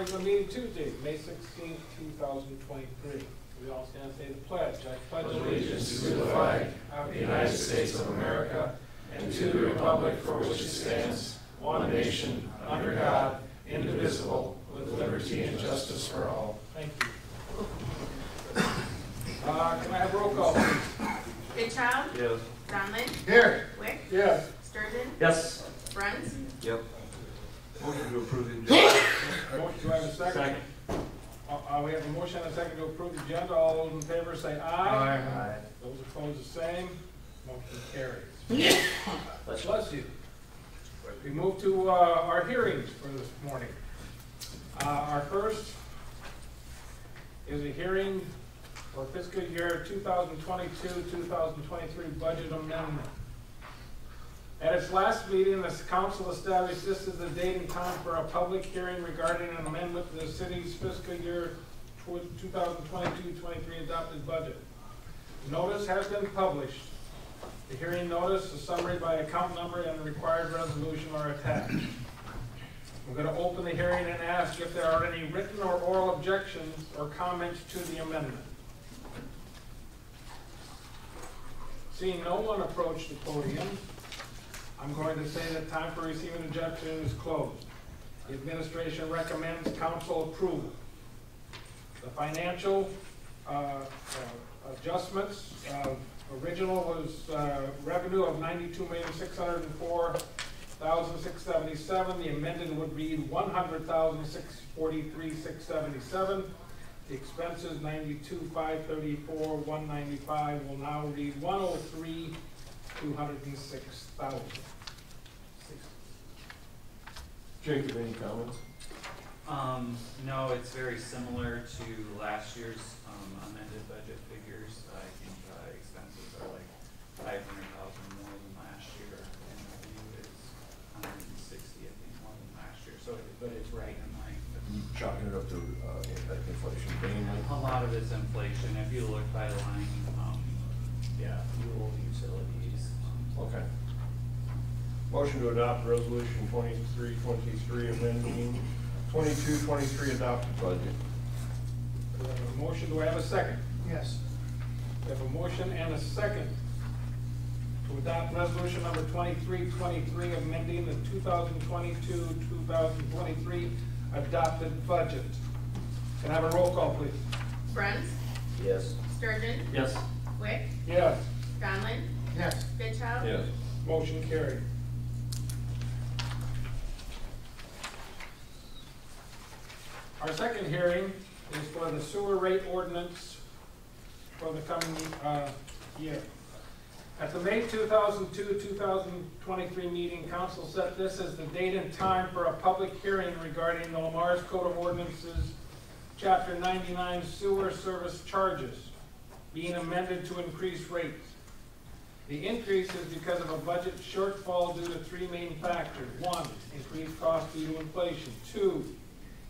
regular meeting Tuesday, May 16th, 2023. We all stand and say the pledge. I pledge allegiance to the flag of the United States of America and to the republic for which it stands, one nation, under God, indivisible, with liberty and justice for all. Thank you. Can I have roll call, please? Goodchild? Yes. Donlin? Here. Wick? Yes. Sturgeon? Yes. Bruns? Yep. Motion to approve the agenda. Do I have a second? We have a motion and a second to approve the agenda. All those in favor say aye. Aye. Those opposed the same. Motion carries. Bless you. We move to our hearings for this morning. Our first is a hearing for fiscal year 2022-2023 budget amendment. At its last meeting, the council established this as the date and time for a public hearing regarding an amendment to the city's fiscal year 2022-23 adopted budget. Notice has been published. The hearing notice, a summary by account number, and the required resolution are attached. I'm going to open the hearing and ask if there are any written or oral objections or comments to the amendment. Seeing no one approach the podium, I'm going to say that time for receiving objection is closed. The administration recommends council approval. The financial adjustments, original was revenue of $92,604,677. The amended would read $100,643,677. The expenses $92,534,195 will now read $103,206,000. Jacob, any comments? No, it's very similar to last year's amended budget figures. I think expenses are like $500,000 more than last year, and revenue is $160, I think, more than last year. So, but it's right in line. Chalking it up to inflation mainly. A lot of it's inflation. If you look by line, yeah, fuel, utilities. Okay. Motion to adopt resolution 2323 amending 22-23 adopted budget. Do I have a motion? Do I have a second? Yes. We have a motion and a second to adopt resolution number 2323 amending the 2022-2023 adopted budget. Can I have a roll call, please? Bruns? Yes. Sturgeon? Yes. Wick? Yes. Donlin? Yes. Goodchild? Yes. Motion carried. Our second hearing is for the sewer rate ordinance for the coming year. At the May 2002-2023 meeting, council set this as the date and time for a public hearing regarding the Lamar's Code of Ordinances, Chapter 99 sewer service charges being amended to increase rates. The increase is because of a budget shortfall due to three main factors. 1, increased cost due to inflation. 2,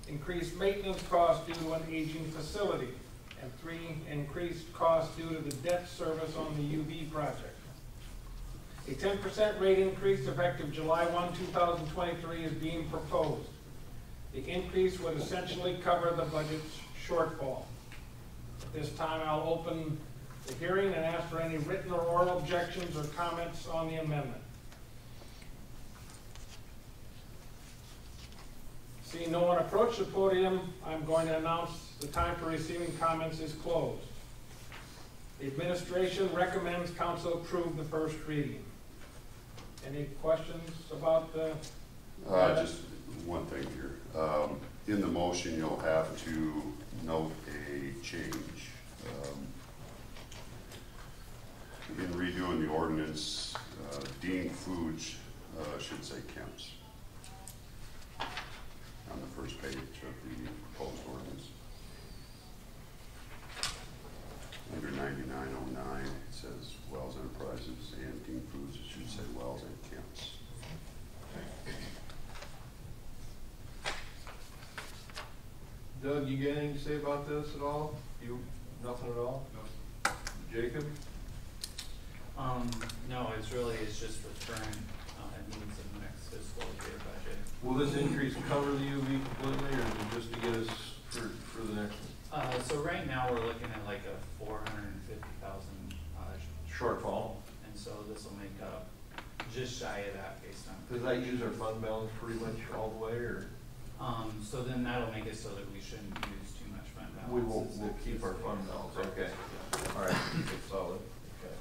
increased maintenance costs due to an aging facility. And 3, increased costs due to the debt service on the UV project. A 10% rate increase effective July 1, 2023 is being proposed. The increase would essentially cover the budget shortfall. At this time, I'll open the hearing and ask for any written or oral objections or comments on the amendment. Seeing no one approach the podium, I'm going to announce the time for receiving comments is closed. The administration recommends council approve the first reading. Any questions about the? Just one thing here. In the motion, you'll have to note a change. In redoing the ordinance, Dean Foods should say Kemp's on the first page of the proposed ordinance. Under 9909, it says Wells Enterprises, and Dean Foods, it should say Wells and Kemp's. Doug, you got anything to say about this at all? You, nothing at all? No. Jacob? No, it's just the current needs of the next fiscal year budget. Will this increase cover the UV completely, or is it just to get Does that use our fund balance pretty much all the way, or? So then that'll make it so that we shouldn't use too much fund balance. We will, we'll keep our fund balance, okay. All right, keep it solid, okay.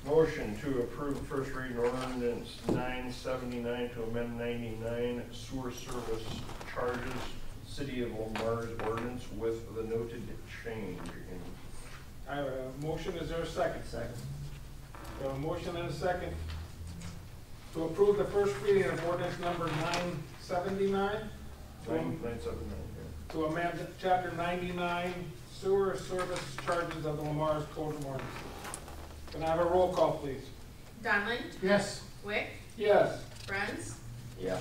Motion to approve first reading ordinance 979 to amend 99 sewer service charges, City of Lamar's ordinance with the noted change in. I have a motion, is there a second? Second. We have a motion and a second to approve the first reading of ordinance number 979 979, to amend chapter 99 sewer service charges of the Lamar's Code of Ordinances. Can I have a roll call, please? Donlin? Yes. Wick? Yes. Bruns? Yeah.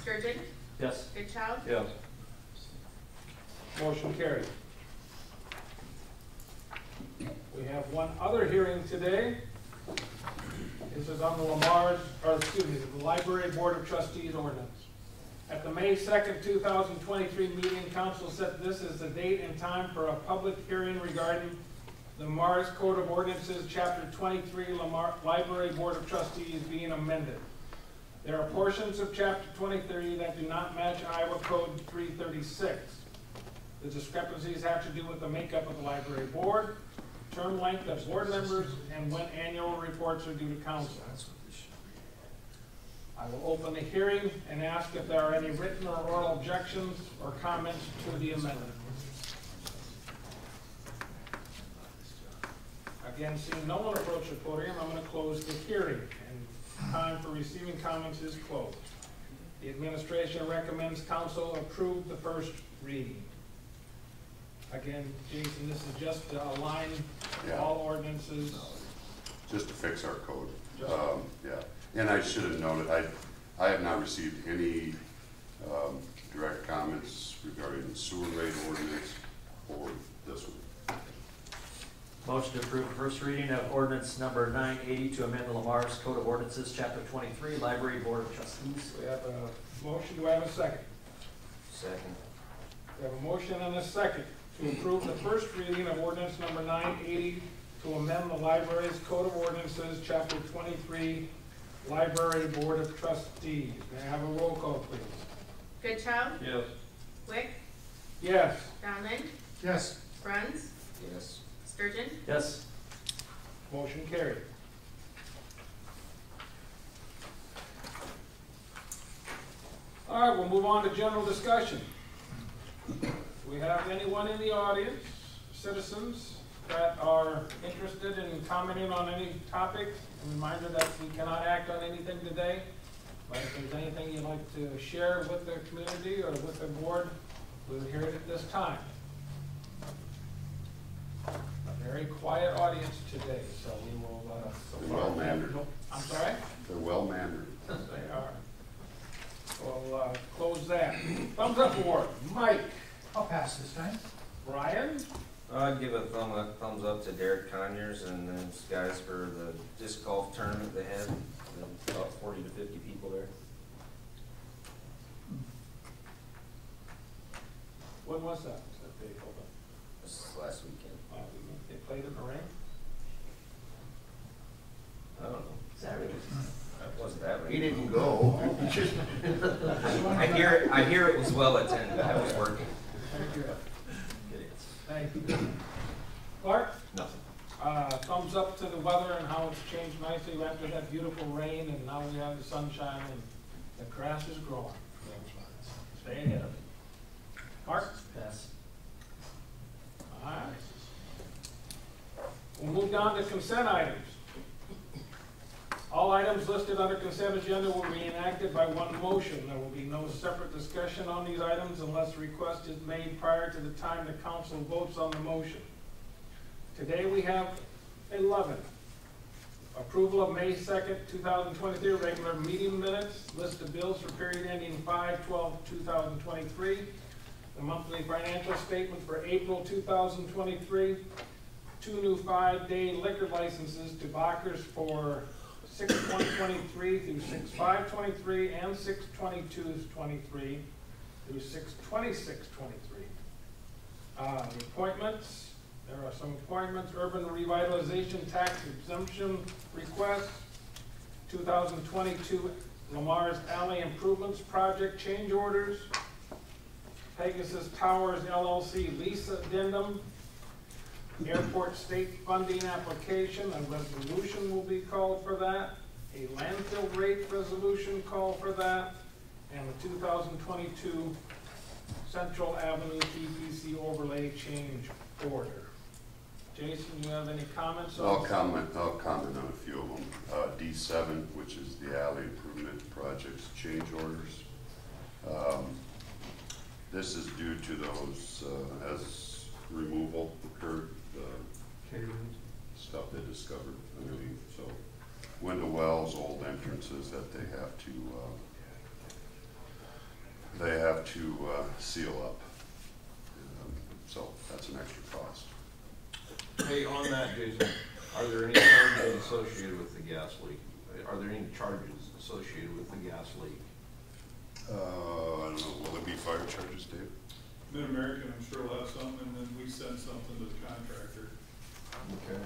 Sturgeon? Yes. Goodchild? Yes. Motion carried. We have one other hearing today. This is on the the Library Board of Trustees ordinance. At the May 2nd, 2023 meeting, council set this as the date and time for a public hearing regarding the Lamar's Code of Ordinances, Chapter 23, Library Board of Trustees being amended. There are portions of Chapter 23 that do not match Iowa Code 336. The discrepancies have to do with the makeup of the library board, term length of board members, and when annual reports are due to council. I will open the hearing and ask if there are any written or oral objections or comments to the amendment. Again, seeing no one approach the podium, I'm going to close the hearing, and time for receiving comments is closed. The administration recommends council approve the first reading. Again, Jason, this is just to align all ordinances. Just to fix our code. Yeah, and I should have noted, I have not received any direct comments regarding the sewer rate ordinance or this one. Motion to approve first reading of ordinance number 980 to amend the Lamar's Code of Ordinances, Chapter 23, Library Board of Trustees. We have a motion, do I have a second? Second. We have a motion and a second to approve the first reading of ordinance number 980 to amend the library's Code of Ordinances, Chapter 23, Library Board of Trustees. May I have a roll call, please? Goodchild? Yes. Wick? Yes. Donlin? Yes. Bruns? Yes. Sturgeon? Yes. Motion carried. All right, we'll move on to general discussion. Do we have anyone in the audience, citizens, that are interested in commenting on any topic? A reminder that we cannot act on anything today, but if there's anything you'd like to share with the community or with the board, we'll hear it at this time. A very quiet audience today, so we will. They're well mannered. I'm sorry? They're well mannered. They are. We'll close that. Thumbs up award. Mike. I'll pass this time. Brian. I'd give a thumbs up to Derek Conyers and those guys for the disc golf tournament they had. About 40 to 50 people there. When was that? Was that they hold up? This is last weekend. They played in the rain? I don't know. Saturday. That wasn't that He rainy. didn't go. I hear it was well attended. I was working. Thank you. Thank you. Clark? Nothing. Thumbs up to the weather and how it's changed nicely after that beautiful rain, and now we have the sunshine and the grass is growing. Stay ahead of it. Mark? Pass. All right. We'll move down to consent items. All items listed under consent agenda will be enacted by one motion. There will be no separate discussion on these items unless a request is made prior to the time the council votes on the motion. Today we have 11. Approval of May 2nd, 2023 regular meeting minutes. List of bills for period ending 5/12/2023. The monthly financial statement for April 2023. 2 new 5-day liquor licenses to Bachers for 6/1/23 through 6/5/23 and 6/22/23 through 6/26/23. The appointments, there are some appointments. Urban Revitalization Tax Exemption Request. 2022 Lamar's Alley Improvements Project change orders, Pegasus Towers LLC lease addendum, airport state funding application, a resolution will be called for that, a landfill rate resolution call for that, and the 2022 Central Avenue PPC overlay change order. Jason, you have any comments on? I'll comment on a few of them. D7, which is the alley improvement project's change orders. This is due to those, as removal occurred, stuff they discovered underneath. So window wells, old entrances that they have to seal up. So that's an extra cost. Hey, on that, Jason, are there any charges associated with the gas leak? Are there any charges associated with the gas leak? I don't know, will there be fire charges, Dave? Mid-American, I'm sure will have some, and then we send something to the contractor. Okay.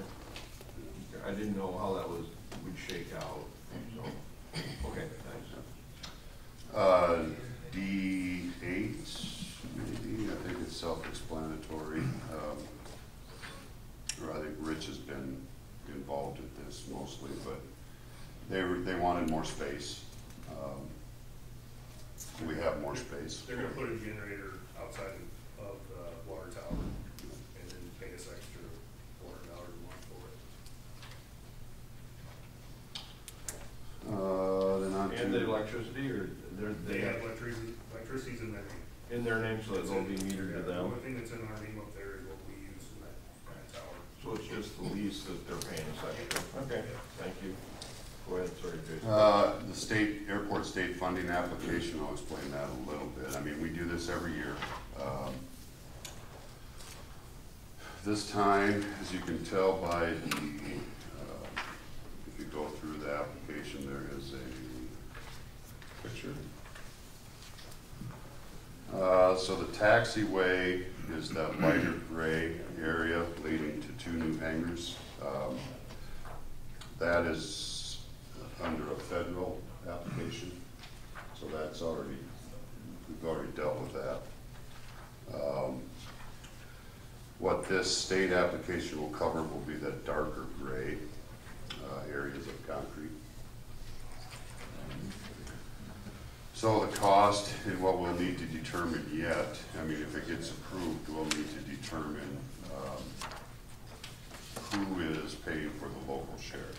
I didn't know how that would shake out. So, okay, thanks. D8, maybe, I think it's self-explanatory. Or I think Rich has been involved in this mostly, but they wanted more space. We have more space. They're gonna put a generator outside of the water tower and then pay us extra $400 a month for it. Then on And the electricity, or They have electricity's in their name. in their name, so it'll be metered to The them. only thing that's in our name up there is what we use in that tower. So it's just the lease that they're paying us extra. Okay, thank you. Go ahead, sorry, Jason. the state, airport state funding application, I'll explain that a little bit. I mean, we do this every year. This time, as you can tell by the, if you go through the application, there is a picture. So the taxiway is that lighter gray area leading to two new hangars. That is under a federal application, so that's already, we've already dealt with that. What this state application will cover will be the darker gray areas of concrete. So the cost and what we'll need to determine yet, I mean, if it gets approved, we'll need to determine who is paying for the local share.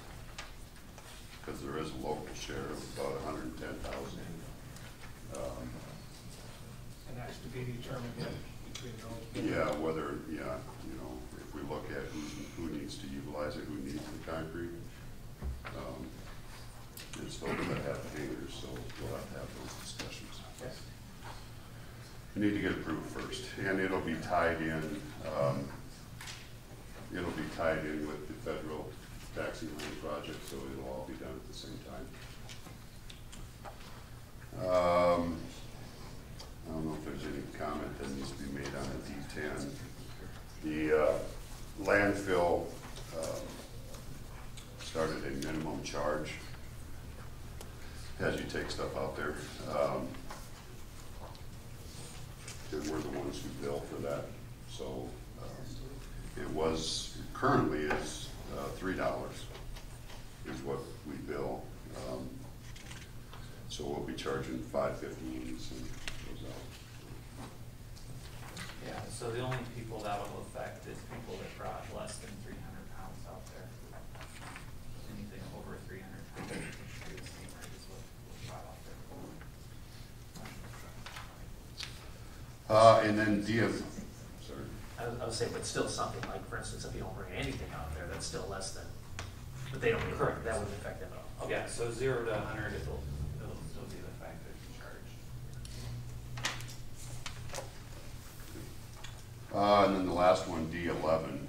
Because there is a local share of about $110,000. And that's to be determined yet between those. Yeah, whether, yeah, you know, if we look at who needs to utilize it, who needs the concrete. It's those that have hangers, so we'll have to have those discussions. Yes. We need to get approved first, and it'll be tied in, with the federal taxi lane project, so it'll all be done at the same time. I don't know if there's any comment that needs to be made on the D10. The landfill started a minimum charge as you take stuff out there. And we're the ones who bill for that. So it was, currently is $3 is what we bill. So we'll be charging $5.50 when we send those out. Yeah, so the only people that will affect is people that brought less than 300 pounds out there. Anything over 300 pounds is what was brought out there. And then sorry. I would say, but still something like, for instance, if you don't bring anything out there, that's still less than, but they don't, correct, that wouldn't affect them at all. Okay. Yeah, so 0 to 100, it'll still be the factor charge. And then the last one, D11.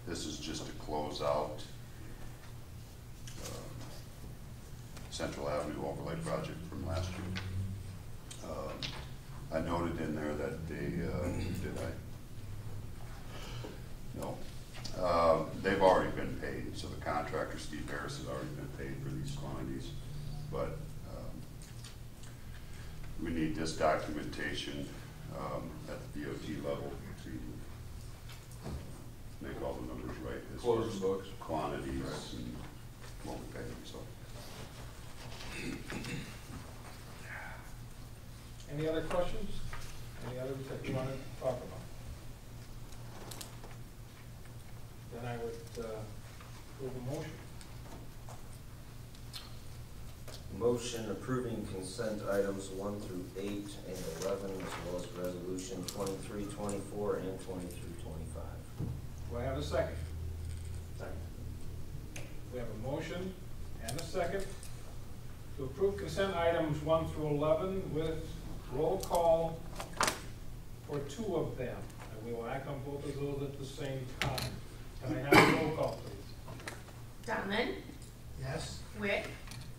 This is just to close out Central Avenue overlay project from last year. I noted in there that they, did I? No. They've already been paid, so the contractor, Steve Harris, has already been paid for these quantities, but we need this documentation at the DOT level to make all the numbers right as far Close as the books. quantities and what we pay, so. Any other questions? Any others that you want to talk about? Then I would move a motion. Motion approving consent items 1 through 8 and 11, as well as resolution 23, 24, and 23, 25. Do I have a second? Second. We have a motion and a second to approve consent items 1 through 11 with roll call for 2 of them. And we will act on both of those at the same time. Can I have a roll call, please? Donlin? Yes. Wick?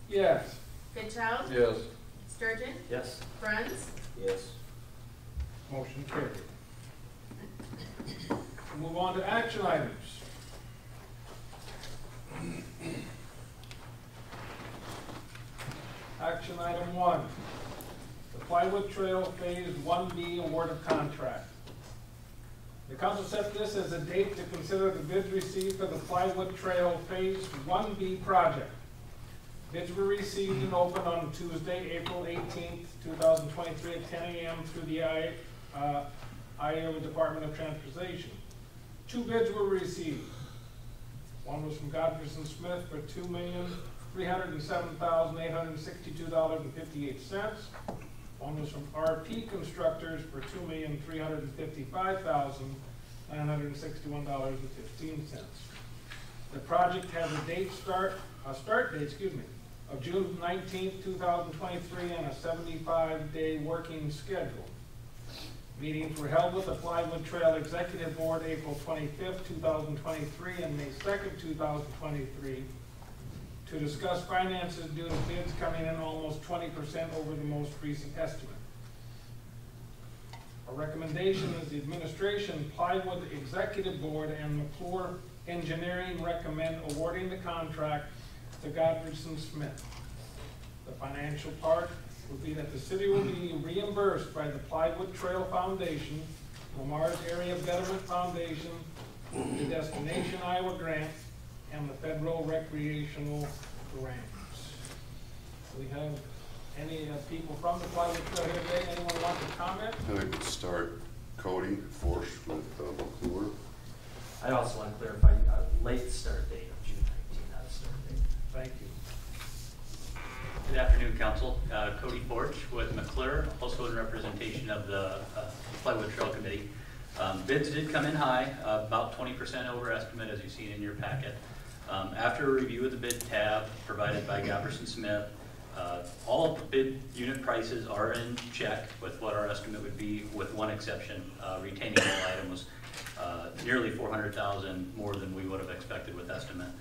Yes. Goodchild? Yes. Sturgeon? Yes. Bruns? Yes. Motion carried. We'll move on to action items. Action item 1, the PlyWood Trail Phase 1B award of contract. The council set this as a date to consider the bids received for the PlyWood Trail Phase 1B project. Bids were received and opened on Tuesday, April 18th, 2023 at 10 a.m. through the Iowa Department of Transportation. 2 bids were received. One was from Godfrey & Smith for $2,307,862.58. One was from RP Constructors for $2,355,961.15. The project has a start date, of June 19th, 2023, and a 75-day working schedule. Meetings were held with the PlyWood Trail Executive Board April 25th, 2023, and May 2nd, 2023, to discuss finances due to bids coming in almost 20% over the most recent estimate. Our recommendation is the administration, PlyWood Executive Board, and McClure Engineering recommend awarding the contract to Godfrey & Smith. The financial part would be that the city will be reimbursed by the PlyWood Trail Foundation, Lamar's Area Betterment Foundation, the Destination Iowa Grant, and the federal recreational grants. Do we have any people from the PlyWood Trail here today? Anyone want to comment? I think we'll start Cody Forsch with McClure. I also want to clarify a late start date of June 19th, not a start date. Thank you. Good afternoon, Council. Cody Forch with McClure, also in representation of the PlyWood Trail Committee. Bids did come in high, about 20% over estimate, as you've seen in your packet. After a review of the bid tab provided by Godfrey & Smith, all of the bid unit prices are in check with what our estimate would be, with one exception. Retaining wall item was nearly $400,000 more than we would have expected with estimate.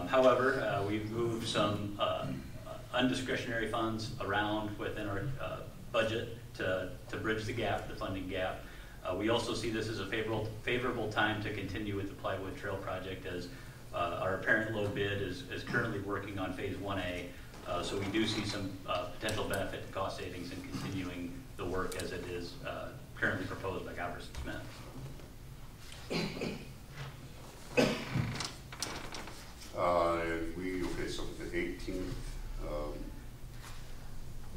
However, we've moved some undiscretionary funds around within our budget to bridge the gap, the funding gap. We also see this as a favorable time to continue with the PlyWood Trail project, as our apparent low bid is currently working on Phase 1A. So we do see some potential benefit to cost savings in continuing the work as it is currently proposed by Godfrey & Smith. So the 18th,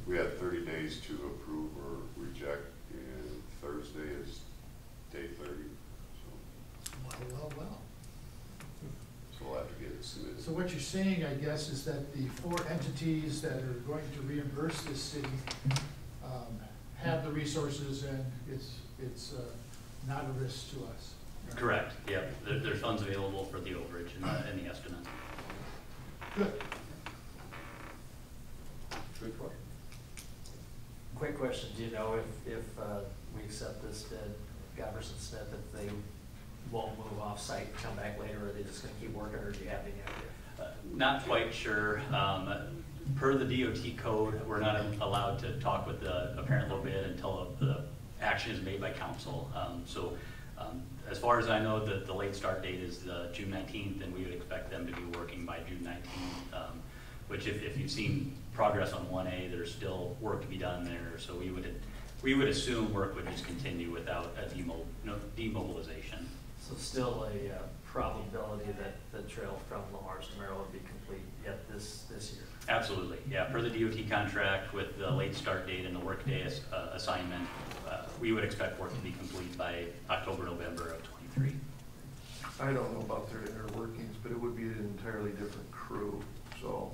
we had 30 days to approve or reject, and Thursday is day 30. Well. So we'll have to get it submitted. So what you're saying, I guess, is that the 4 entities that are going to reimburse this city have the resources, and it's not a risk to us. Correct. Yep. There's funds available for the overage in the estimate. Good. Report. Quick question, do you know if we accept this bid, Godfrey & Smith, if they won't move off-site and come back later, or are they just going to keep working, or do you have any idea? Not quite sure. Per the DOT code, we're not allowed to talk with the apparent low bid until the action is made by council. As far as I know, the late start date is June 19th, and we would expect them to be working by June 19th. which if you've seen progress on 1A, there's still work to be done there. So we would assume work would just continue without a demobilization. So still a probability that the trail from Lamar's to Merrill would be complete yet this year? Absolutely, yeah. Per the DOT contract with the late start date and the workday assignment, we would expect work to be complete by October, November of 23. I don't know about their inner workings, but it would be an entirely different crew, so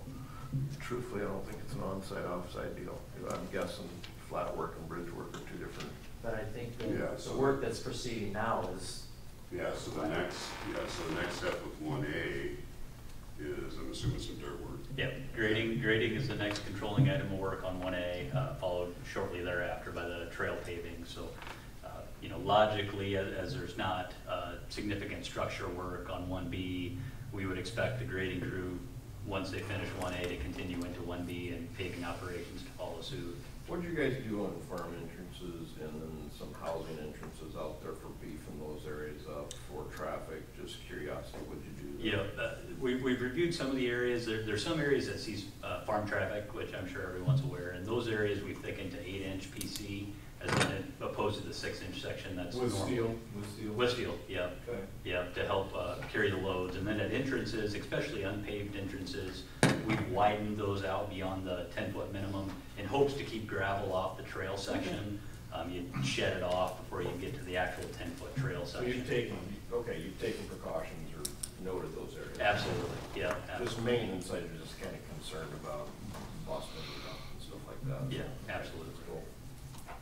truthfully, I don't think it's an on-site, off-site deal. I'm guessing flat work and bridge work are two different. But I think Yeah, the so- work that's proceeding now is, So the next step with 1A is, I'm assuming, some dirt work. Yep, grading is the next controlling item of work on 1A, followed shortly thereafter by the trail paving. So, logically, as there's not significant structure work on 1B, we would expect the grading crew, once they finish 1A, to continue into 1B and paving operations to follow suit. What did you guys do on farm entrances and then some housing entrances out there for beef in those areas for traffic? Just curiosity, what did you do there? Yeah, we've reviewed some of the areas. There's some areas that sees farm traffic, which I'm sure everyone's aware. In those areas, we've thickened to 8-inch PC as opposed to the 6-inch section that's normal. Westfield, yeah. Okay. Yeah, to help carry the loads. And then at entrances, especially unpaved entrances, we've widened those out beyond the 10-foot minimum in hopes to keep gravel off the trail section. You shed it off before you get to the actual 10-foot trail So section. you've taken precautions or noted those areas? Absolutely, yeah. Just maintenance, I'm just kind of concerned about busting it up and stuff like that. Yeah, absolutely. Cool.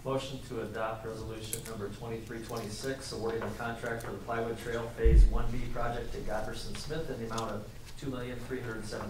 motion to adopt resolution number 2326, awarding the contract for the PlyWood Trail Phase 1B project to Godberson Smith in the amount of $2,307,000.